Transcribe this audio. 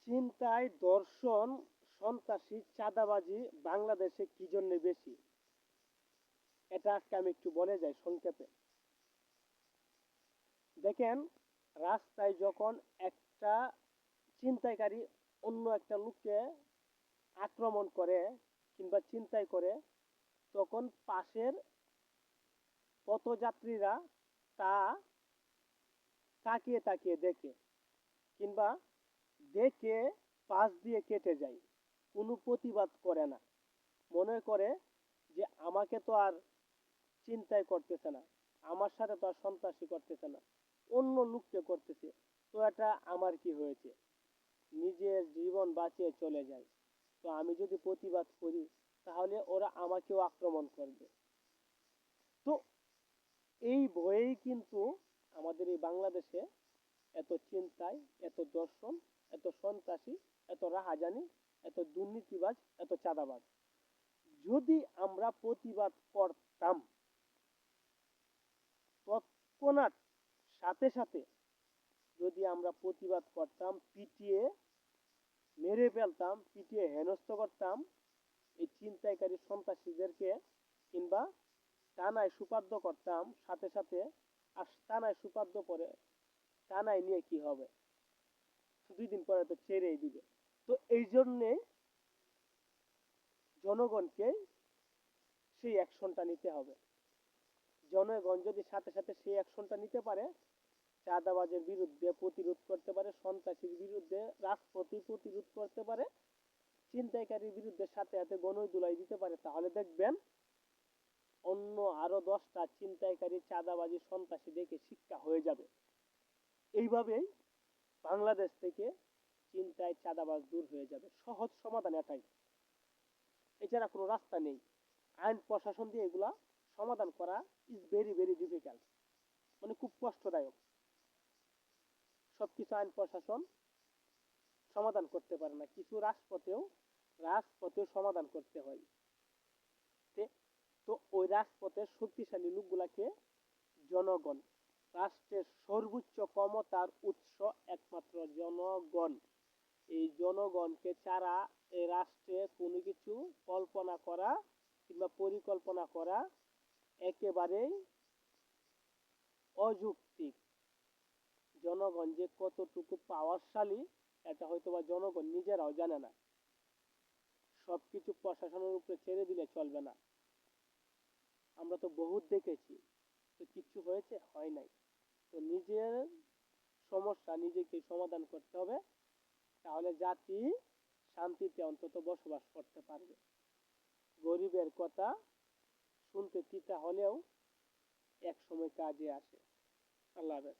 ছিনতাই, ধর্ষণ, সন্ত্রাসী, চাঁদাবাজি বাংলাদেশে কি জন্য বেশি? এটা আজকে আমি একটু বলে যাই সংক্ষেপে। দেখেন, রাস্তায় যখন একটা ছিনতাইকারী অন্য একটা লোককে আক্রমণ করে কিংবা ছিনতাই করে, তখন পাশের পথযাত্রীরা তা তাকিয়ে তাকিয়ে দেখে কিংবা দেখে পাশ দিয়ে কেটে যায়, কোনো প্রতিবাদ করে না। মনে করে যে আমাকে তো আর চিন্তাই করতেছে না, আমার সাথে তো আর সন্ত্রাসী করতেছে না, অন্য লোককে করতেছে, তো এটা আমার কি হয়েছে, নিজের জীবন বাঁচিয়ে চলে যায়। তো আমি যদি প্রতিবাদ করি তাহলে ওরা আমাকেও আক্রমণ করবে। তো এই ভয়েই কিন্তু আমাদের এই বাংলাদেশে এত চিন্তায়, এত দর্শন, এত সন্ত্রাসী, এত রাহাজানি, এত দুর্নীতিবাজ, এত চাঁদাবাজ। যদি আমরা প্রতিবাদ করতাম তৎক্ষণাৎ, সাথে সাথে যদি আমরা প্রতিবাদ করতাম, পিটিয়ে মেরে ফেলতাম, পিটিয়ে হেনস্থ করতাম এই ছিনতাইকারী সন্ত্রাসীদেরকে, কিংবা থানায় সুপার্দ করতাম সাথে সাথে। আর থানায় সুপার্দ করে থানায় নিয়ে কি হবে, 2 দিন পরে তো ছেড়েই দিবে। তো এই জন্যে জনগণকে সেই অ্যাকশনটা নিতে হবে। জনগণ যদি সাথে সাথে সেই অ্যাকশনটা নিতে পারে, চাঁদাবাজের বিরুদ্ধে প্রতিরোধ করতে পারে, সন্ত্রাসীর বিরুদ্ধে রাজপথে প্রতিরোধ করতে পারে, ছিনতাইকারীর বিরুদ্ধে সাথে সাথে গণদুলাই দিতে পারে, তাহলে দেখবেন অন্য আরো 10টা ছিনতাইকারী, চাঁদাবাজি, সন্ত্রাসী দেখে শিক্ষা হয়ে যাবে। এইভাবেই বাংলাদেশ থেকে ছিনতাই, চাঁদাবাজ দূর হয়ে যাবে। সহজ সমাধান এটাই, এছাড়া কোনো রাস্তা নেই। আইন প্রশাসন দিয়ে এগুলা সমাধান করা ইজ ভেরি ভেরি ডিফিকাল্ট, মানে খুব কষ্টদায়ক। সবকিছু আইন প্রশাসন সমাধান করতে পারে না, কিছু রাজপথেও সমাধান করতে হয়। তো ওই রাজপথের শক্তিশালী লোকগুলাকে জনগণ, রাষ্ট্রের সর্বোচ্চ ক্ষমতার উৎস একমাত্র জনগণ। এই জনগণকে ছাড়া এই রাষ্ট্রে কোনো কিছু কল্পনা করা কিংবা পরিকল্পনা করা একেবারেই অযৌক্তিক। জনগণ যে কতটুকু পাওয়ারশালী এটা হয়তোবা জনগণ নিজেরাও জানে না। সবকিছু প্রশাসনের উপরে ছেড়ে দিলে চলবে না। আমরা তো বহুত দেখেছি, তো কিচ্ছু হয়েছে? হয় নাই। তো নিজের সমস্যা নিজেকে সমাধান করতে হবে, তাহলে জাতি শান্তিতে অন্তত বসবাস করতে পারবে। গরিবের কথা শুনতে তিতা হলেও এক সময় কাজে আসে। আল্লাহ হাফেজ।